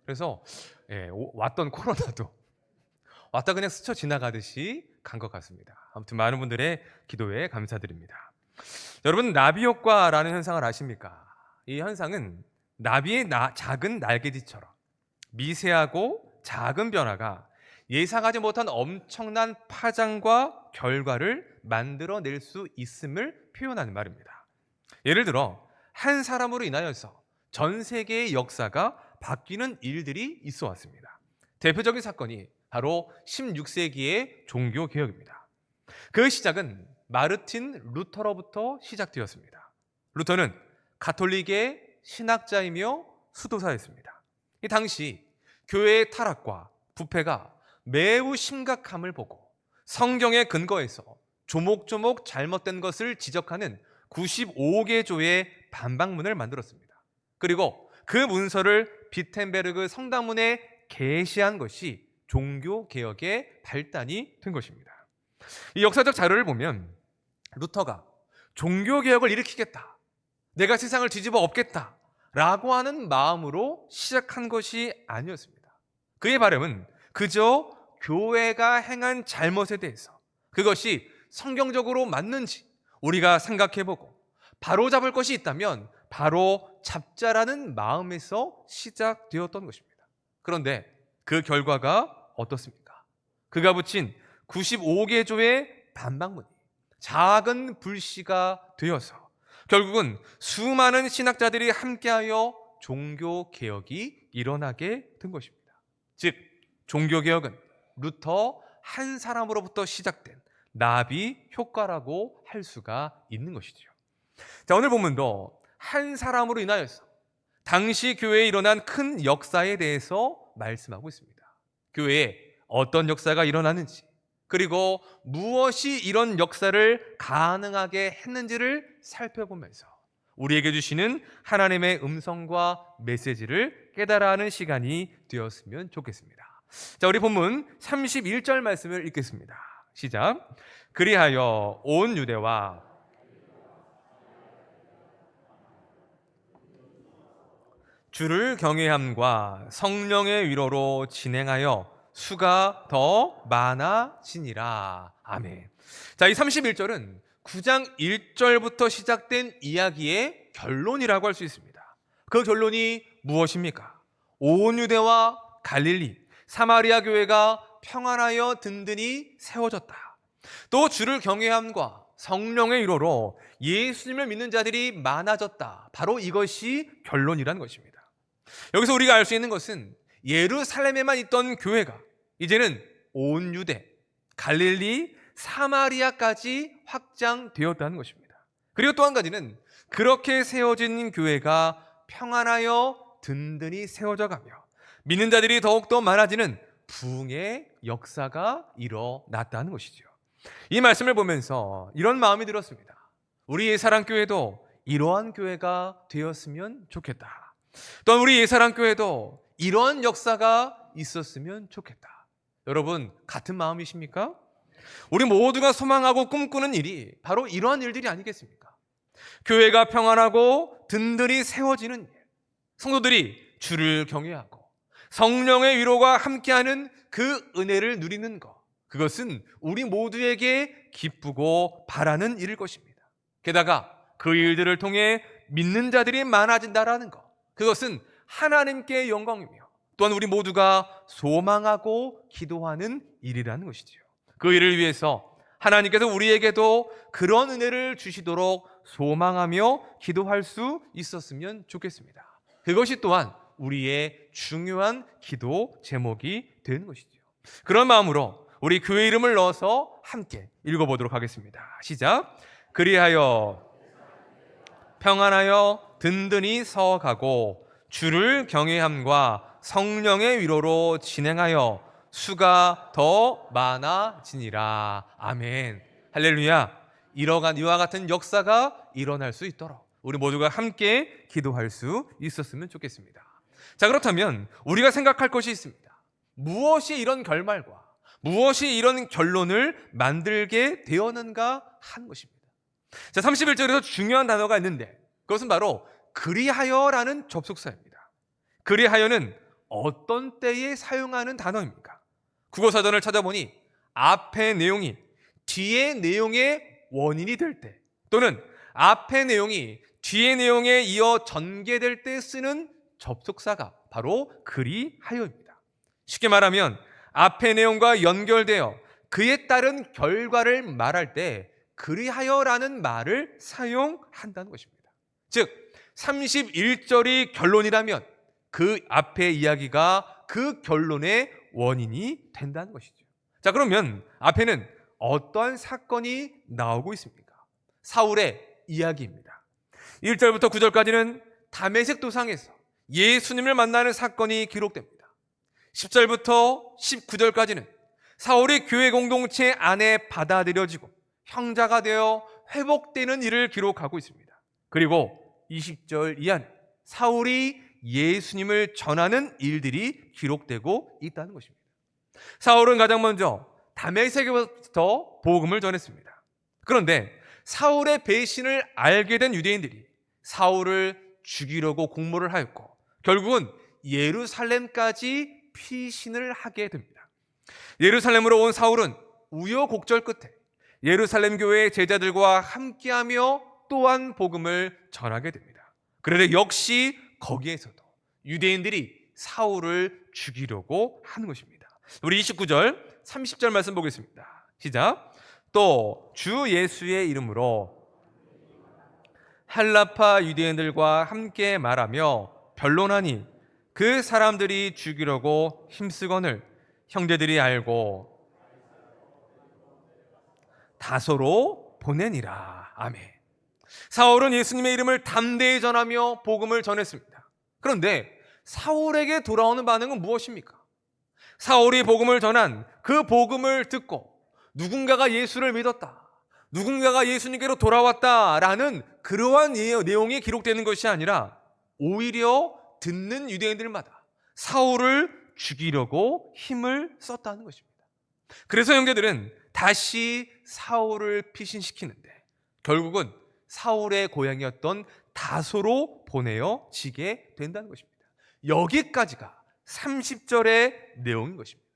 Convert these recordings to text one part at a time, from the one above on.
그래서 왔던 코로나도 왔다 그냥 스쳐 지나가듯이 간 것 같습니다. 아무튼 많은 분들의 기도에 감사드립니다. 여러분, 나비 효과라는 현상을 아십니까? 이 현상은 나비의 작은 날개짓처럼 미세하고 작은 변화가 예상하지 못한 엄청난 파장과 결과를 만들어낼 수 있음을 표현하는 말입니다. 예를 들어 한 사람으로 인하여서 전 세계의 역사가 바뀌는 일들이 있어 왔습니다. 대표적인 사건이 바로 16세기의 종교개혁입니다. 그 시작은 마르틴 루터로부터 시작되었습니다. 루터는 가톨릭의 신학자이며 수도사였습니다. 이 당시 교회의 타락과 부패가 매우 심각함을 보고 성경에 근거해서 조목조목 잘못된 것을 지적하는 95개 조의 반박문을 만들었습니다. 그리고 그 문서를 비텐베르그 성당문에 게시한 것이 종교개혁의 발단이 된 것입니다. 이 역사적 자료를 보면 루터가 종교개혁을 일으키겠다, 내가 세상을 뒤집어 엎겠다 라고 하는 마음으로 시작한 것이 아니었습니다. 그의 바람은 그저 교회가 행한 잘못에 대해서 그것이 성경적으로 맞는지 우리가 생각해보고 바로잡을 것이 있다면 바로 잡자라는 마음에서 시작되었던 것입니다. 그런데 그 결과가 어떻습니까? 그가 붙인 95개 조의 반박문이 작은 불씨가 되어서 결국은 수많은 신학자들이 함께하여 종교개혁이 일어나게 된 것입니다. 즉, 종교개혁은 루터 한 사람으로부터 시작된 나비 효과라고 할 수가 있는 것이죠. 자, 오늘 본문도 한 사람으로 인하여서 당시 교회에 일어난 큰 역사에 대해서 말씀하고 있습니다. 교회에 어떤 역사가 일어나는지, 그리고 무엇이 이런 역사를 가능하게 했는지를 살펴보면서 우리에게 주시는 하나님의 음성과 메시지를 깨달아하는 시간이 되었으면 좋겠습니다. 자, 우리 본문 31절 말씀을 읽겠습니다. 시작. 그리하여 온 유대와 주를 경외함과 성령의 위로로 진행하여 수가 더 많아지니라. 아멘. 자, 이 31절은 9장 1절부터 시작된 이야기의 결론이라고 할 수 있습니다. 그 결론이 무엇입니까? 온 유대와 갈릴리, 사마리아 교회가 평안하여 든든히 세워졌다. 또 주를 경외함과 성령의 위로로 예수님을 믿는 자들이 많아졌다. 바로 이것이 결론이라는 것입니다. 여기서 우리가 알 수 있는 것은 예루살렘에만 있던 교회가 이제는 온 유대, 갈릴리, 사마리아까지 확장되었다는 것입니다. 그리고 또 한 가지는 그렇게 세워진 교회가 평안하여 든든히 세워져 가며 믿는 자들이 더욱더 많아지는 부흥의 역사가 일어났다는 것이죠. 이 말씀을 보면서 이런 마음이 들었습니다. 우리 예사랑교회도 이러한 교회가 되었으면 좋겠다. 또한 우리 예사랑교회도 이러한 역사가 있었으면 좋겠다. 여러분, 같은 마음이십니까? 우리 모두가 소망하고 꿈꾸는 일이 바로 이러한 일들이 아니겠습니까? 교회가 평안하고 든든히 세워지는 일, 성도들이 주를 경외하고 성령의 위로가 함께하는 그 은혜를 누리는 것, 그것은 우리 모두에게 기쁘고 바라는 일일 것입니다. 게다가 그 일들을 통해 믿는 자들이 많아진다라는 것, 그것은 하나님께 영광이며 또한 우리 모두가 소망하고 기도하는 일이라는 것이지요. 그 일을 위해서 하나님께서 우리에게도 그런 은혜를 주시도록 소망하며 기도할 수 있었으면 좋겠습니다. 그것이 또한 우리의 중요한 기도 제목이 되는 것이죠. 그런 마음으로 우리 교회 이름을 넣어서 함께 읽어보도록 하겠습니다. 시작. 그리하여 평안하여 든든히 서가고 주를 경외함과 성령의 위로로 진행하여 수가 더 많아지니라. 아멘. 할렐루야. 이와 같은 역사가 일어날 수 있도록 우리 모두가 함께 기도할 수 있었으면 좋겠습니다. 자, 그렇다면 우리가 생각할 것이 있습니다. 무엇이 이런 결말과 무엇이 이런 결론을 만들게 되었는가 하는 것입니다. 자, 31절에서 중요한 단어가 있는데 그것은 바로 그리하여라는 접속사입니다. 그리하여는 어떤 때에 사용하는 단어입니까? 국어사전을 찾아보니 앞의 내용이 뒤의 내용의 원인이 될 때, 또는 앞의 내용이 뒤의 내용에 이어 전개될 때 쓰는 접속사가 바로 그리하여입니다. 쉽게 말하면 앞의 내용과 연결되어 그에 따른 결과를 말할 때 그리하여라는 말을 사용한다는 것입니다. 즉 31절이 결론이라면 그 앞의 이야기가 그 결론의 원인이 된다는 것이죠. 자, 그러면 앞에는 어떠한 사건이 나오고 있습니까? 사울의 이야기입니다. 1절부터 9절까지는 다메섹 도상에서 예수님을 만나는 사건이 기록됩니다. 10절부터 19절까지는 사울이 교회 공동체 안에 받아들여지고 형제가 되어 회복되는 일을 기록하고 있습니다. 그리고 20절 이하는 사울이 예수님을 전하는 일들이 기록되고 있다는 것입니다. 사울은 가장 먼저 다메섹에부터 복음을 전했습니다. 그런데 사울의 배신을 알게 된 유대인들이 사울을 죽이려고 공모를 하였고 결국은 예루살렘까지 피신을 하게 됩니다. 예루살렘으로 온 사울은 우여곡절 끝에 예루살렘 교회의 제자들과 함께하며 또한 복음을 전하게 됩니다. 그런데 역시 거기에서도 유대인들이 사울을 죽이려고 하는 것입니다. 우리 29절, 30절 말씀 보겠습니다. 시작. 또 주 예수의 이름으로 헬라파 유대인들과 함께 말하며 변론하니 그 사람들이 죽이려고 힘쓰거늘 형제들이 알고 다소로 보내니라. 아멘. 사울은 예수님의 이름을 담대히 전하며 복음을 전했습니다. 그런데 사울에게 돌아오는 반응은 무엇입니까? 사울이 복음을 전한 그 복음을 듣고 누군가가 예수를 믿었다, 누군가가 예수님께로 돌아왔다라는 그러한 내용이 기록되는 것이 아니라 오히려 듣는 유대인들마다 사울을 죽이려고 힘을 썼다는 것입니다. 그래서 형제들은 다시 사울을 피신시키는데 결국은 사울의 고향이었던 다소로 보내어지게 된다는 것입니다. 여기까지가 30절의 내용인 것입니다.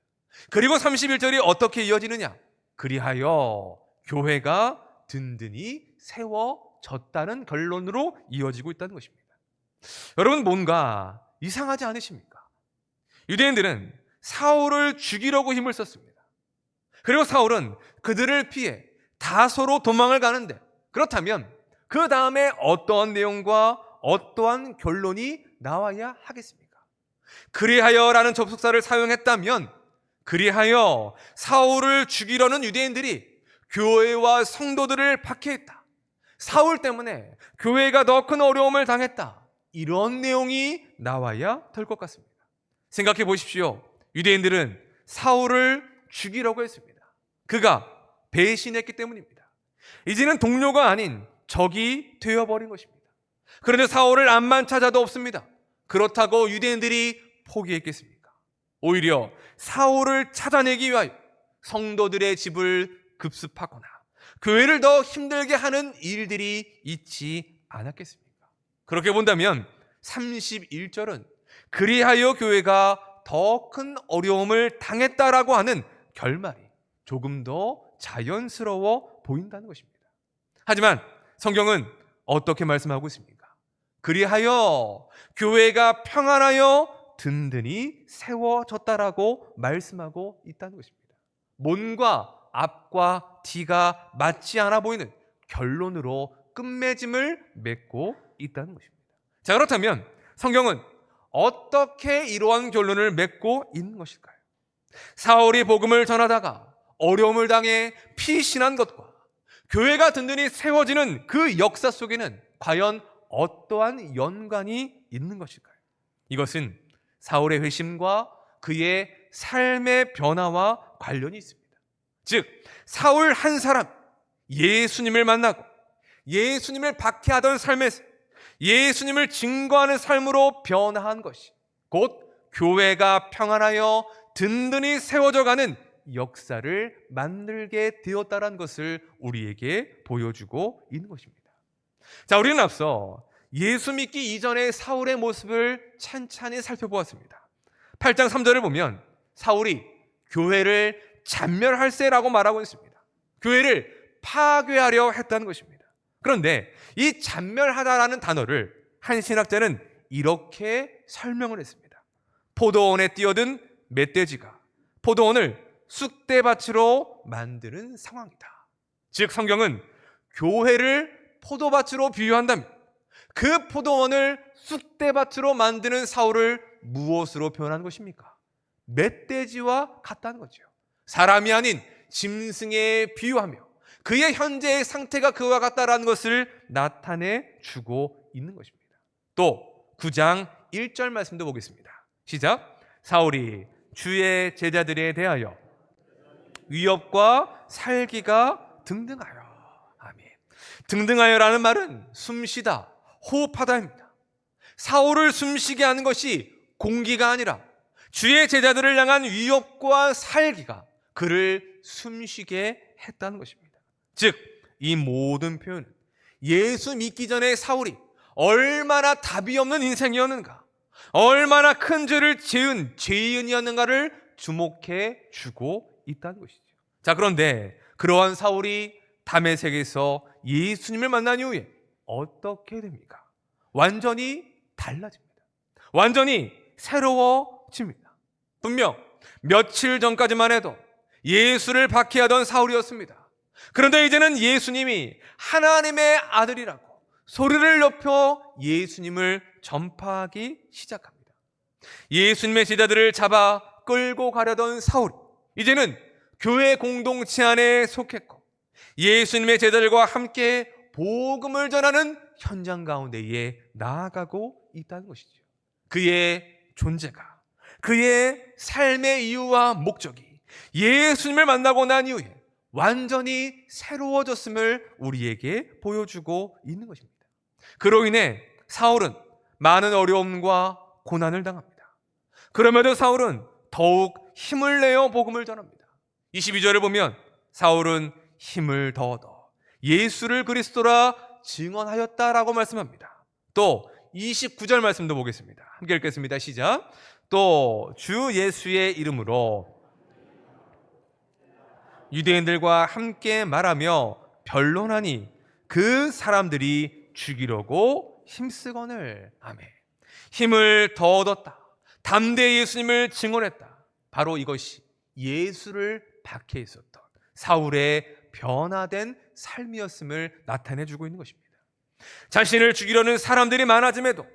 그리고 31절이 어떻게 이어지느냐? 그리하여 교회가 든든히 세워졌다는 결론으로 이어지고 있다는 것입니다. 여러분, 뭔가 이상하지 않으십니까? 유대인들은 사울을 죽이려고 힘을 썼습니다. 그리고 사울은 그들을 피해 다소로 도망을 가는데, 그렇다면 그 다음에 어떠한 내용과 어떠한 결론이 나와야 하겠습니까? 그리하여라는 접속사를 사용했다면 그리하여 사울을 죽이려는 유대인들이 교회와 성도들을 박해했다, 사울 때문에 교회가 더 큰 어려움을 당했다, 이런 내용이 나와야 될 것 같습니다. 생각해 보십시오. 유대인들은 사울을 죽이려고 했습니다. 그가 배신했기 때문입니다. 이제는 동료가 아닌 적이 되어버린 것입니다. 그런데 사울을 암만 찾아도 없습니다. 그렇다고 유대인들이 포기했겠습니까? 오히려 사울을 찾아내기 위하여 성도들의 집을 급습하거나 교회를 더 힘들게 하는 일들이 있지 않았겠습니까? 그렇게 본다면 31절은 그리하여 교회가 더 큰 어려움을 당했다라고 하는 결말이 조금 더 자연스러워 보인다는 것입니다. 하지만 성경은 어떻게 말씀하고 있습니까? 그리하여 교회가 평안하여 든든히 세워졌다라고 말씀하고 있다는 것입니다. 뭔가 앞과 뒤가 맞지 않아 보이는 결론으로 끝맺음을 맺고 있다는 것입니다. 자, 그렇다면 성경은 어떻게 이러한 결론을 맺고 있는 것일까요? 사울이 복음을 전하다가 어려움을 당해 피신한 것과 교회가 든든히 세워지는 그 역사 속에는 과연 어떠한 연관이 있는 것일까요? 이것은 사울의 회심과 그의 삶의 변화와 관련이 있습니다. 즉, 사울 한 사람, 예수님을 만나고 예수님을 박해하던 삶에서 예수님을 증거하는 삶으로 변화한 것이 곧 교회가 평안하여 든든히 세워져가는 역사를 만들게 되었다는 것을 우리에게 보여주고 있는 것입니다. 자, 우리는 앞서 예수 믿기 이전의 사울의 모습을 찬찬히 살펴보았습니다. 8장 3절을 보면 사울이 교회를 잔멸할세라고 말하고 있습니다. 교회를 파괴하려 했다는 것입니다. 그런데 이 잔멸하다라는 단어를 한 신학자는 이렇게 설명을 했습니다. 포도원에 뛰어든 멧돼지가 포도원을 쑥대밭으로 만드는 상황이다. 즉 성경은 교회를 포도밭으로 비유한다면 그 포도원을 쑥대밭으로 만드는 사울을 무엇으로 표현한 것입니까? 멧돼지와 같다는 거죠. 사람이 아닌 짐승에 비유하며 그의 현재의 상태가 그와 같다라는 것을 나타내 주고 있는 것입니다. 또 9장 1절 말씀도 보겠습니다. 시작. 사울이 주의 제자들에 대하여 위협과 살기가 등등하여. 아멘. 등등하여라는 말은 숨쉬다, 호흡하다입니다. 사울을 숨쉬게 하는 것이 공기가 아니라 주의 제자들을 향한 위협과 살기가 그를 숨쉬게 했다는 것입니다. 즉, 이 모든 표현은 예수 믿기 전에 사울이 얼마나 답이 없는 인생이었는가, 얼마나 큰 죄를 지은 죄인이었는가를 주목해 주고 있다는 것이죠. 자, 그런데 그러한 사울이 다메섹에서 예수님을 만난 이후에 어떻게 됩니까? 완전히 달라집니다. 완전히 새로워집니다. 분명 며칠 전까지만 해도 예수를 박해하던 사울이었습니다. 그런데 이제는 예수님이 하나님의 아들이라고 소리를 높여 예수님을 전파하기 시작합니다. 예수님의 제자들을 잡아 끌고 가려던 사울이 이제는 교회 공동체 안에 속했고 예수님의 제자들과 함께 복음을 전하는 현장 가운데에 나아가고 있다는 것이죠. 그의 존재가, 그의 삶의 이유와 목적이 예수님을 만나고 난 이후에 완전히 새로워졌음을 우리에게 보여주고 있는 것입니다. 그로 인해 사울은 많은 어려움과 고난을 당합니다. 그럼에도 사울은 더욱 힘을 내어 복음을 전합니다. 22절을 보면 사울은 힘을 더 얻어 예수를 그리스도라 증언하였다라고 말씀합니다. 또 29절 말씀도 보겠습니다. 함께 읽겠습니다. 시작. 또 주 예수의 이름으로 유대인들과 함께 말하며 변론하니 그 사람들이 죽이려고 힘쓰거늘. 아멘. 힘을 더 얻었다. 담대히 예수님을 증언했다. 바로 이것이 예수를 박해 있었던 사울의 변화된 삶이었음을 나타내주고 있는 것입니다. 자신을 죽이려는 사람들이 많아짐에도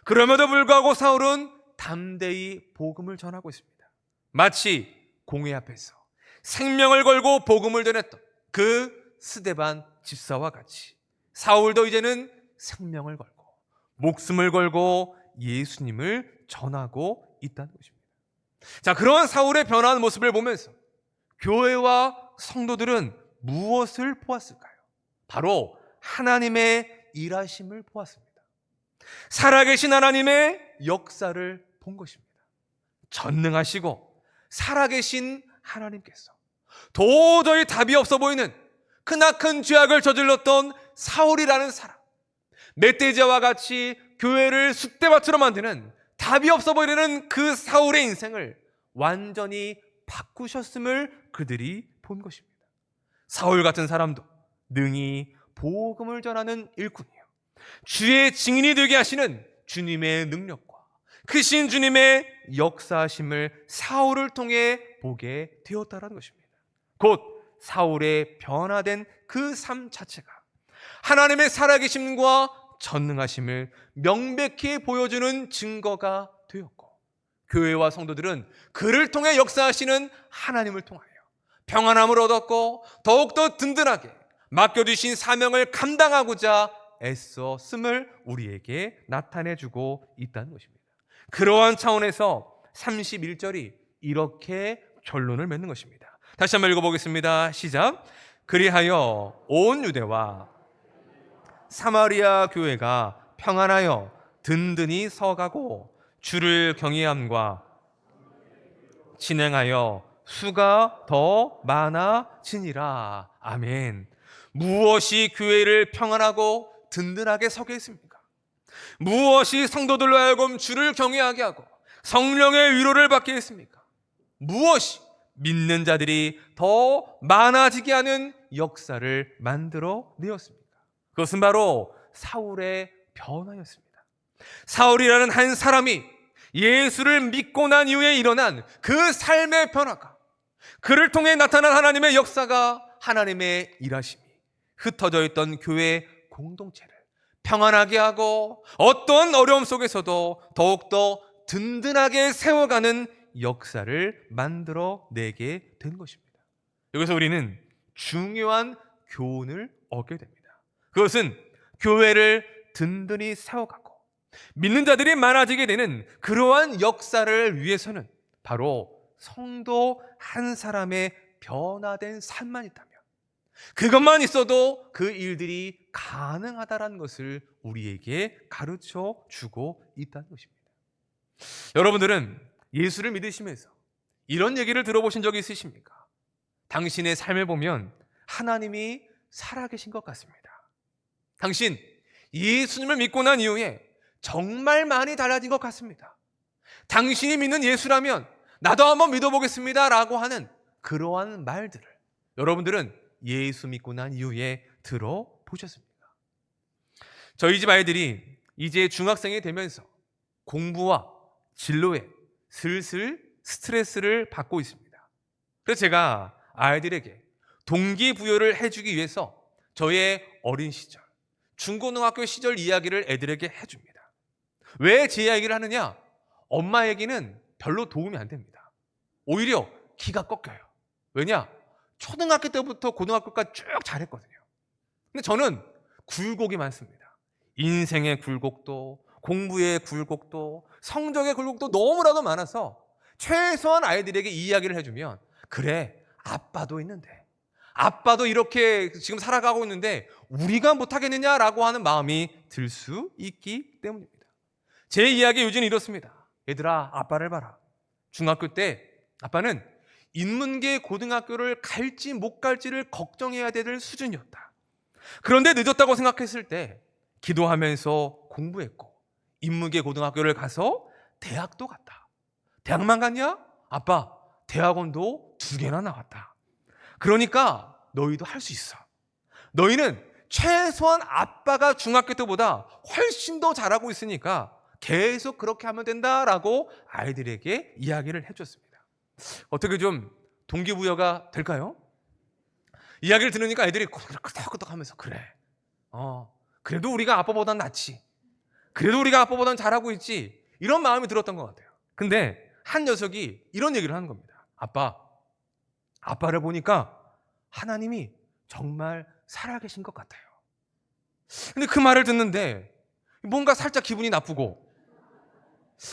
그럼에도 불구하고 사울은 담대히 복음을 전하고 있습니다. 마치 공회 앞에서 생명을 걸고 복음을 전했던 그 스데반 집사와 같이 사울도 이제는 생명을 걸고 목숨을 걸고 예수님을 전하고 있다는 것입니다. 자, 그러한 사울의 변화한 모습을 보면서 교회와 성도들은 무엇을 보았을까요? 바로 하나님의 일하심을 보았습니다. 살아계신 하나님의 역사를 본 것입니다. 전능하시고 살아계신 하나님께서 도저히 답이 없어 보이는 크나큰 죄악을 저질렀던 사울이라는 사람, 멧돼지와 같이 교회를 쑥대밭으로 만드는 답이 없어 보이는 그 사울의 인생을 완전히 바꾸셨음을 그들이 본 것입니다. 사울 같은 사람도 능히 복음을 전하는 일꾼이요, 주의 증인이 되게 하시는 주님의 능력과 크신 주님의 역사하심을 사울을 통해 보게 되었다는 것입니다. 곧 사울의 변화된 그 삶 자체가 하나님의 살아계심과 전능하심을 명백히 보여주는 증거가 되었고, 교회와 성도들은 그를 통해 역사하시는 하나님을 통하여 평안함을 얻었고 더욱더 든든하게 맡겨주신 사명을 감당하고자 애썼음을 우리에게 나타내주고 있다는 것입니다. 그러한 차원에서 31절이 이렇게 결론을 맺는 것입니다. 다시 한번 읽어보겠습니다. 시작. 그리하여 온 유대와 사마리아 교회가 평안하여 든든히 서가고 주를 경외함과 진행하여 수가 더 많아지니라. 아멘. 무엇이 교회를 평안하고 든든하게 서게 했습니까? 무엇이 성도들로 하여금 주를 경외하게 하고 성령의 위로를 받게 했습니까? 무엇이 믿는 자들이 더 많아지게 하는 역사를 만들어 내었습니까? 그것은 바로 사울의 변화였습니다. 사울이라는 한 사람이 예수를 믿고 난 이후에 일어난 그 삶의 변화가, 그를 통해 나타난 하나님의 역사가, 하나님의 일하심이 흩어져 있던 교회 공동체를 평안하게 하고 어떤 어려움 속에서도 더욱더 든든하게 세워가는 역사를 만들어 내게 된 것입니다. 여기서 우리는 중요한 교훈을 얻게 됩니다. 그것은 교회를 든든히 세워가고 믿는 자들이 많아지게 되는 그러한 역사를 위해서는 바로 성도 한 사람의 변화된 삶만 있다면, 그것만 있어도 그 일들이 가능하다는 것을 우리에게 가르쳐 주고 있다는 것입니다. 여러분들은 예수를 믿으시면서 이런 얘기를 들어보신 적이 있으십니까? 당신의 삶을 보면 하나님이 살아계신 것 같습니다. 당신 예수님을 믿고 난 이후에 정말 많이 달라진 것 같습니다. 당신이 믿는 예수라면 나도 한번 믿어보겠습니다 라고 하는 그러한 말들을 여러분들은 예수 믿고 난 이후에 들어보셨습니까? 저희 집 아이들이 이제 중학생이 되면서 공부와 진로에 슬슬 스트레스를 받고 있습니다. 그래서 제가 아이들에게 동기부여를 해주기 위해서 저의 어린 시절, 중고등학교 시절 이야기를 애들에게 해줍니다. 왜 제 이야기를 하느냐? 엄마 얘기는 별로 도움이 안 됩니다. 오히려 기가 꺾여요. 왜냐? 초등학교 때부터 고등학교까지 쭉 잘했거든요. 근데 저는 굴곡이 많습니다. 인생의 굴곡도, 공부의 굴곡도, 성적의 굴곡도 너무나도 많아서 최소한 아이들에게 이 이야기를 해주면, 그래, 아빠도 있는데, 아빠도 이렇게 지금 살아가고 있는데 우리가 못하겠느냐라고 하는 마음이 들 수 있기 때문입니다. 제 이야기 요즘 이렇습니다. 얘들아, 아빠를 봐라. 중학교 때 아빠는 인문계 고등학교를 갈지 못 갈지를 걱정해야 될 수준이었다. 그런데 늦었다고 생각했을 때 기도하면서 공부했고 인문계 고등학교를 가서 대학도 갔다. 대학만 갔냐? 아빠, 대학원도 2개나 나왔다. 그러니까 너희도 할 수 있어. 너희는 최소한 아빠가 중학교 때보다 훨씬 더 잘하고 있으니까 계속 그렇게 하면 된다라고 아이들에게 이야기를 해줬습니다. 어떻게 좀 동기부여가 될까요? 이야기를 들으니까 애들이 끄덕끄덕 하면서 그래, 그래도 우리가 아빠보단 낫지, 그래도 우리가 아빠보단 잘하고 있지, 이런 마음이 들었던 것 같아요. 근데 한 녀석이 이런 얘기를 하는 겁니다. 아빠를 보니까 하나님이 정말 살아계신 것 같아요. 근데 그 말을 듣는데 뭔가 살짝 기분이 나쁘고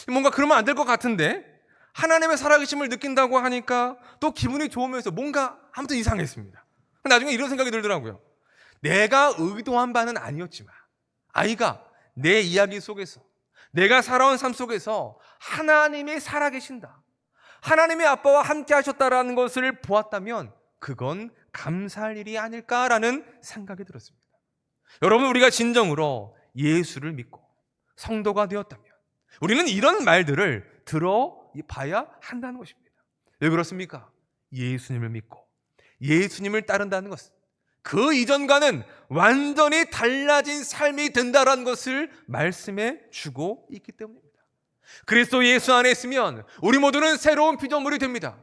뭔가 그러면 안 될 것 같은데 하나님의 살아계심을 느낀다고 하니까 또 기분이 좋으면서 뭔가 아무튼 이상했습니다. 나중에 이런 생각이 들더라고요. 내가 의도한 바는 아니었지만 아이가 내 이야기 속에서, 내가 살아온 삶 속에서 하나님이 살아계신다, 하나님이 아빠와 함께 하셨다라는 것을 보았다면 그건 감사할 일이 아닐까라는 생각이 들었습니다. 여러분, 우리가 진정으로 예수를 믿고 성도가 되었다면 우리는 이런 말들을 들어봐야 한다는 것입니다. 왜 그렇습니까? 예수님을 믿고 예수님을 따른다는 것은 그 이전과는 완전히 달라진 삶이 된다는 것을 말씀해 주고 있기 때문입니다. 그리스도 예수 안에 있으면 우리 모두는 새로운 피조물이 됩니다.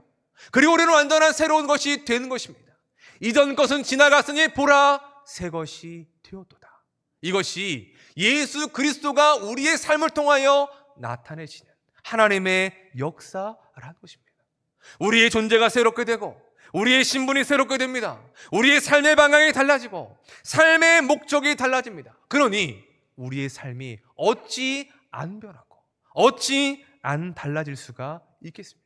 그리고 우리는 완전한 새로운 것이 되는 것입니다. 이전 것은 지나갔으니 보라, 새 것이 되었도다. 이것이 예수 그리스도가 우리의 삶을 통하여 나타내시는 하나님의 역사라는 것입니다. 우리의 존재가 새롭게 되고 우리의 신분이 새롭게 됩니다. 우리의 삶의 방향이 달라지고 삶의 목적이 달라집니다. 그러니 우리의 삶이 어찌 안 변하고 어찌 안 달라질 수가 있겠습니까?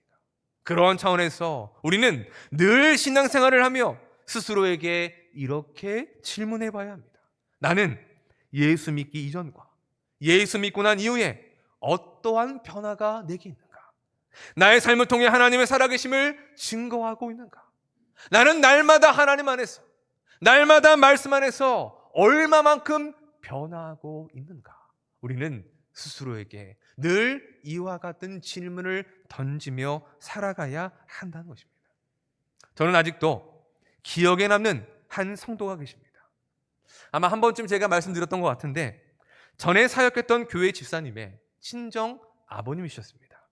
그러한 차원에서 우리는 늘 신앙생활을 하며 스스로에게 이렇게 질문해 봐야 합니다. 나는 예수 믿기 이전과 예수 믿고 난 이후에 어떠한 변화가 내게 있는가? 나의 삶을 통해 하나님의 살아계심을 증거하고 있는가? 나는 날마다 하나님 안에서, 날마다 말씀 안에서 얼마만큼 변화하고 있는가? 우리는 스스로에게 늘 이와 같은 질문을 던지며 살아가야 한다는 것입니다. 저는 아직도 기억에 남는 한 성도가 계십니다. 아마 한 번쯤 제가 말씀드렸던 것 같은데 전에 사역했던 교회 집사님의 친정 아버님이셨습니다.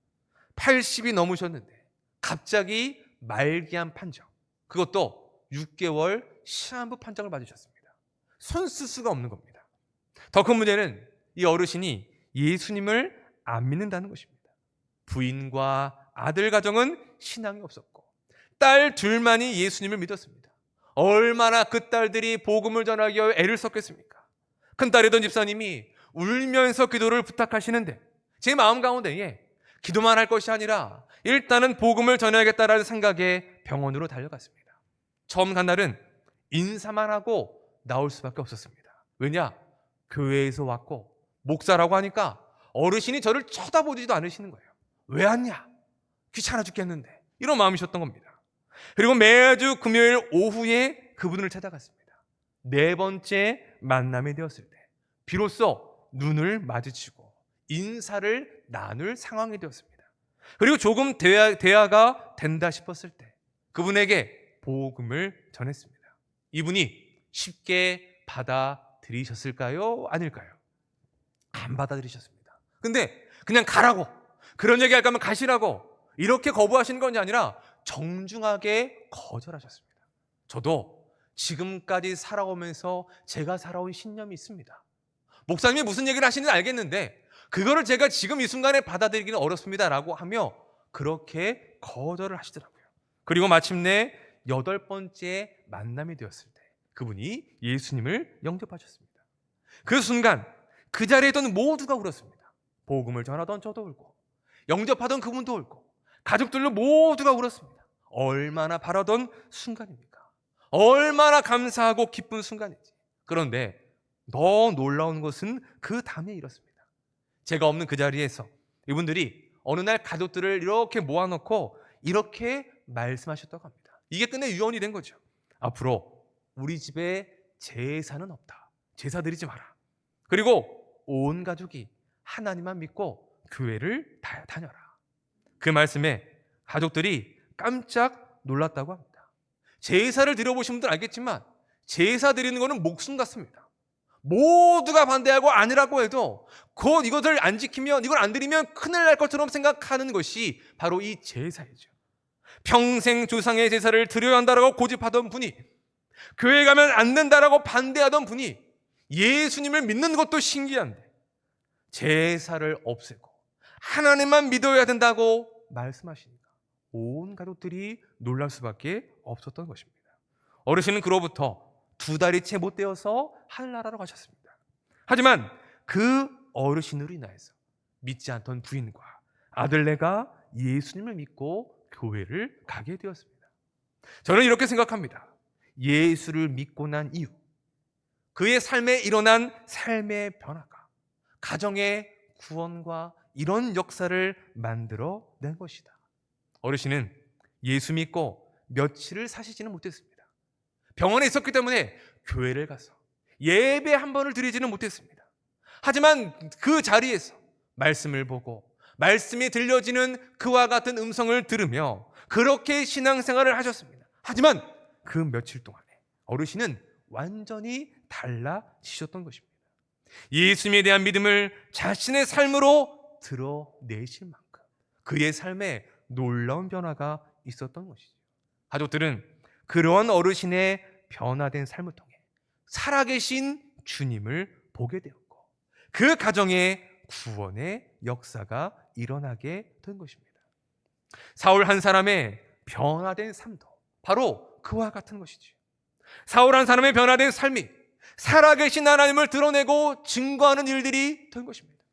80이 넘으셨는데 갑자기 말기암 판정, 그것도 6개월 시한부 판정을 받으셨습니다. 손 쓸 수가 없는 겁니다. 더 큰 문제는 이 어르신이 예수님을 안 믿는다는 것입니다. 부인과 아들 가정은 신앙이 없었고 딸 둘만이 예수님을 믿었습니다. 얼마나 그 딸들이 복음을 전하기 위해 애를 썼겠습니까? 큰딸이던 집사님이 울면서 기도를 부탁하시는데 제 마음 가운데에 기도만 할 것이 아니라 일단은 복음을 전해야겠다라는 생각에 병원으로 달려갔습니다. 처음 간 날은 인사만 하고 나올 수밖에 없었습니다. 왜냐? 교회에서 왔고 목사라고 하니까 어르신이 저를 쳐다보지도 않으시는 거예요. 왜 왔냐? 귀찮아 죽겠는데. 이런 마음이셨던 겁니다. 그리고 매주 금요일 오후에 그분을 찾아갔습니다. 4번째 만남이 되었을 때 비로소 눈을 마주치고 인사를 나눌 상황이 되었습니다. 그리고 조금 대화가 된다 싶었을 때 그분에게 복음을 전했습니다. 이분이 쉽게 받아들이셨을까요? 아닐까요? 안 받아들이셨습니다. 근데 그냥 가라고, 그런 얘기 할 거면 가시라고 이렇게 거부하시는 것이 아니라 정중하게 거절하셨습니다. 저도 지금까지 살아오면서 제가 살아온 신념이 있습니다. 목사님이 무슨 얘기를 하시는지 알겠는데 그거를 제가 지금 이 순간에 받아들이기는 어렵습니다라고 하며 그렇게 거절을 하시더라고요. 그리고 마침내 8번째 만남이 되었을 때 그분이 예수님을 영접하셨습니다. 그 순간 그 자리에 있던 모두가 울었습니다. 복음을 전하던 저도 울고 영접하던 그분도 울고 가족들로 모두가 울었습니다. 얼마나 바라던 순간입니까? 얼마나 감사하고 기쁜 순간인지. 그런데 더 놀라운 것은 그 다음에 이렇습니다. 제가 없는 그 자리에서 이분들이 어느 날 가족들을 이렇게 모아놓고 이렇게 말씀하셨다고 합니다. 이게 끝내 유언이 된 거죠. 앞으로 우리 집에 제사는 없다. 제사 드리지 마라. 그리고 온 가족이 하나님만 믿고 교회를 다녀라. 그 말씀에 가족들이 깜짝 놀랐다고 합니다. 제사를 드려보신 분들 알겠지만 제사 드리는 것은 목숨 같습니다. 모두가 반대하고 아니라고 해도 곧 이것을 안 지키면, 이걸 안 드리면 큰일 날 것처럼 생각하는 것이 바로 이 제사이죠. 평생 조상의 제사를 드려야 한다라고 고집하던 분이, 교회 가면 안 된다라고 반대하던 분이 예수님을 믿는 것도 신기한데 제사를 없애고 하나님만 믿어야 된다고 말씀하시니까 온 가족들이 놀랄 수밖에 없었던 것입니다. 어르신은 그로부터 2달이 채 못 되어서 하늘나라로 가셨습니다. 하지만 그 어르신으로 인하여서 믿지 않던 부인과 아들네가 예수님을 믿고 교회를 가게 되었습니다. 저는 이렇게 생각합니다. 예수를 믿고 난 이후 그의 삶에 일어난 삶의 변화가 가정의 구원과 이런 역사를 만들어낸 것이다. 어르신은 예수 믿고 며칠을 사시지는 못했습니다. 병원에 있었기 때문에 교회를 가서 예배 한 번을 드리지는 못했습니다. 하지만 그 자리에서 말씀을 보고 말씀이 들려지는 그와 같은 음성을 들으며 그렇게 신앙생활을 하셨습니다. 하지만 그 며칠 동안에 어르신은 완전히 달라지셨던 것입니다. 예수님에 대한 믿음을 자신의 삶으로 드러내실 만큼 그의 삶에 놀라운 변화가 있었던 것이죠. 가족들은 그러한 어르신의 변화된 삶을 통해 살아계신 주님을 보게 되었고 그 가정에 구원의 역사가 일어나게 된 것입니다. 사울 한 사람의 변화된 삶도 바로 그와 같은 것이죠. 사울 한 사람의 변화된 삶이 살아계신 하나님을 드러내고 증거하는 일들이 된 것입니다.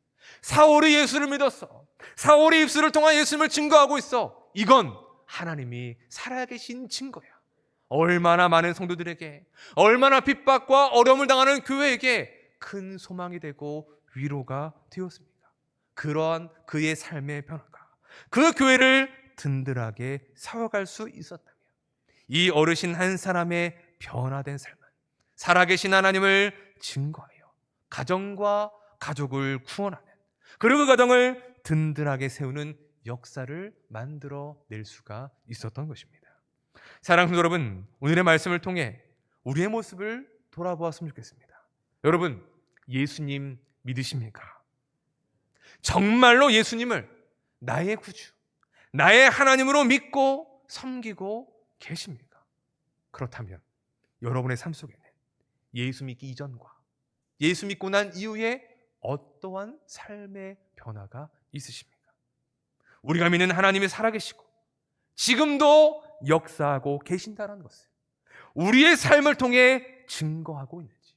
사울이 예수를 믿었어. 사울이 입술을 통한 예수님을 증거하고 있어. 이건 하나님이 살아계신 증거야. 얼마나 많은 성도들에게, 얼마나 핍박과 어려움을 당하는 교회에게 큰 소망이 되고 위로가 되었습니까? 그러한 그의 삶의 변화가 그 교회를 든든하게 세워갈 수 있었다면 이 어르신 한 사람의 변화된 삶은 살아계신 하나님을 증거하여 가정과 가족을 구원하는 그리고 그 가정을 든든하게 세우는 역사를 만들어낼 수가 있었던 것입니다. 사랑하는 여러분, 오늘의 말씀을 통해 우리의 모습을 돌아보았으면 좋겠습니다. 여러분, 예수님 믿으십니까? 정말로 예수님을 나의 구주, 나의 하나님으로 믿고 섬기고 계십니까? 그렇다면 여러분의 삶 속에는 예수 믿기 이전과 예수 믿고 난 이후에 어떠한 삶의 변화가 있으십니까? 우리가 믿는 하나님이 살아계시고 지금도 역사하고 계신다는 것을 우리의 삶을 통해 증거하고 있는지,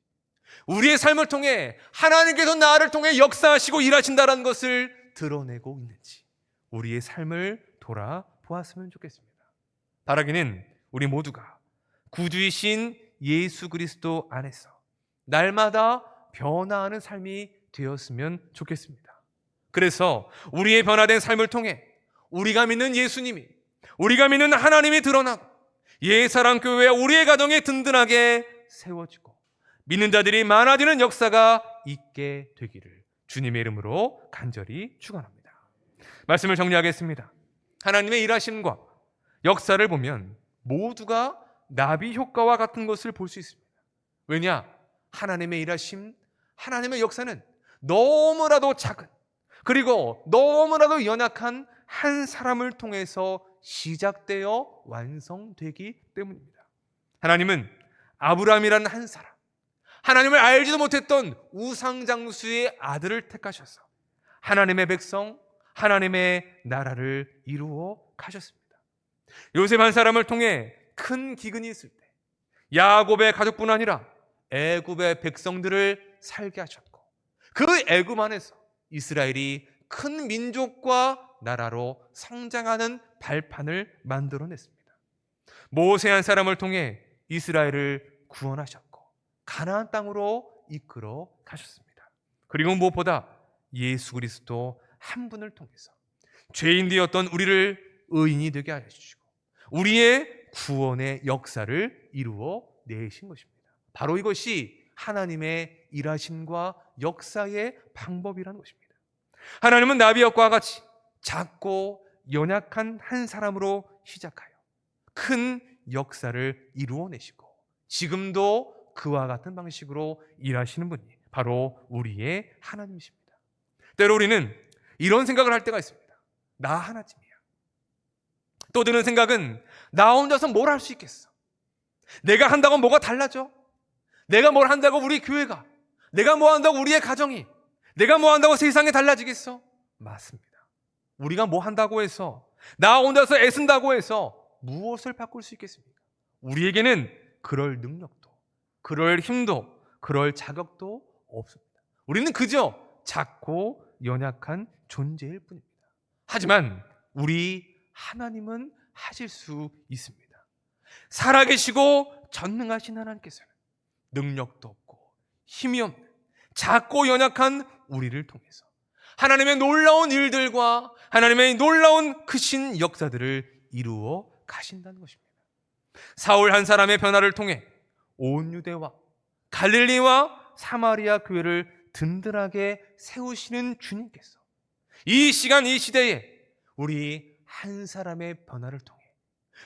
우리의 삶을 통해 하나님께서 나를 통해 역사하시고 일하신다는 것을 드러내고 있는지 우리의 삶을 돌아보았으면 좋겠습니다. 바라기는 우리 모두가 구주이신 예수 그리스도 안에서 날마다 변화하는 삶이 되었으면 좋겠습니다. 그래서 우리의 변화된 삶을 통해 우리가 믿는 예수님이, 우리가 믿는 하나님이 드러나고 예사랑교회와 우리의 가정에 든든하게 세워지고 믿는 자들이 많아지는 역사가 있게 되기를 주님의 이름으로 간절히 축원합니다. 말씀을 정리하겠습니다. 하나님의 일하심과 역사를 보면 모두가 나비 효과와 같은 것을 볼 수 있습니다. 왜냐? 하나님의 일하심, 하나님의 역사는 너무나도 작은, 그리고 너무나도 연약한 한 사람을 통해서 시작되어 완성되기 때문입니다. 하나님은 아브라함이라는 한 사람, 하나님을 알지도 못했던 우상장수의 아들을 택하셔서 하나님의 백성, 하나님의 나라를 이루어 가셨습니다. 요셉 한 사람을 통해 큰 기근이 있을 때 야곱의 가족뿐 아니라 애굽의 백성들을 살게 하셨고, 그 애굽 안에서 이스라엘이 큰 민족과 나라로 성장하는 발판을 만들어냈습니다. 모세 한 사람을 통해 이스라엘을 구원하셨고 가나안 땅으로 이끌어 가셨습니다. 그리고 무엇보다 예수 그리스도 한 분을 통해서 죄인 되었던 우리를 의인이 되게 하시고 우리의 구원의 역사를 이루어 내신 것입니다. 바로 이것이 하나님의 일하심과 역사의 방법이라는 것입니다. 하나님은 나비역과 같이 작고 연약한 한 사람으로 시작하여 큰 역사를 이루어내시고 지금도 그와 같은 방식으로 일하시는 분이 바로 우리의 하나님이십니다. 때로 우리는 이런 생각을 할 때가 있습니다. 나 하나쯤이야. 또 드는 생각은 나 혼자서 뭘 할 수 있겠어? 내가 한다고 뭐가 달라져? 내가 뭘 한다고 우리 교회가, 내가 뭐 한다고 우리의 가정이, 내가 뭐 한다고 세상이 달라지겠어? 맞습니다. 우리가 뭐 한다고 해서, 나 혼자서 애쓴다고 해서 무엇을 바꿀 수 있겠습니까? 우리에게는 그럴 능력도, 그럴 힘도, 그럴 자격도 없습니다. 우리는 그저 작고 연약한 존재일 뿐입니다. 하지만 우리 하나님은 하실 수 있습니다. 살아계시고 전능하신 하나님께서는 능력도 없고 힘이 없는 작고 연약한 우리를 통해서 하나님의 놀라운 일들과 하나님의 놀라운 크신 역사들을 이루어 가신다는 것입니다. 사울 한 사람의 변화를 통해 온 유대와 갈릴리와 사마리아 교회를 든든하게 세우시는 주님께서 이 시간 이 시대에 우리 한 사람의 변화를 통해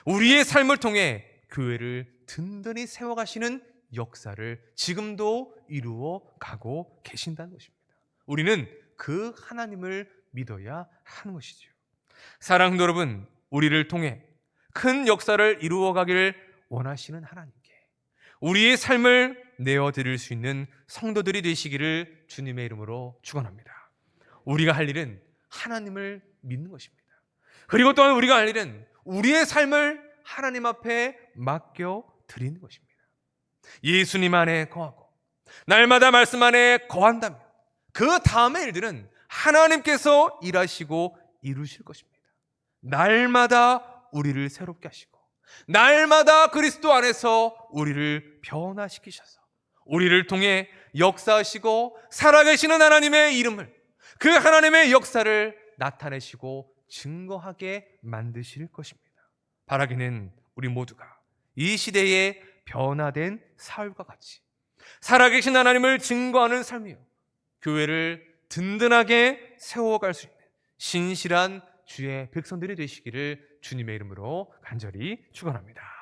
우리의 삶을 통해 교회를 든든히 세워가시는 역사를 지금도 이루어 가고 계신다는 것입니다. 우리는 그 하나님을 믿어야 하는 것이죠. 사랑하는 여러분, 우리를 통해 큰 역사를 이루어 가기를 원하시는 하나님께 우리의 삶을 내어드릴 수 있는 성도들이 되시기를 주님의 이름으로 축원합니다. 우리가 할 일은 하나님을 믿는 것입니다. 그리고 또한 우리가 할 일은 우리의 삶을 하나님 앞에 맡겨 드리는 것입니다. 예수님 안에 거하고 날마다 말씀 안에 거한다면 그 다음의 일들은 하나님께서 일하시고 이루실 것입니다. 날마다 우리를 새롭게 하시고 날마다 그리스도 안에서 우리를 변화시키셔서 우리를 통해 역사하시고 살아계시는 하나님의 이름을, 그 하나님의 역사를 나타내시고 증거하게 만드실 것입니다. 바라기는 우리 모두가 이 시대의 변화된 사울과 같이 살아계신 하나님을 증거하는 삶이요, 교회를 든든하게 세워갈 수 있는 신실한 주의 백성들이 되시기를 주님의 이름으로 간절히 축원합니다.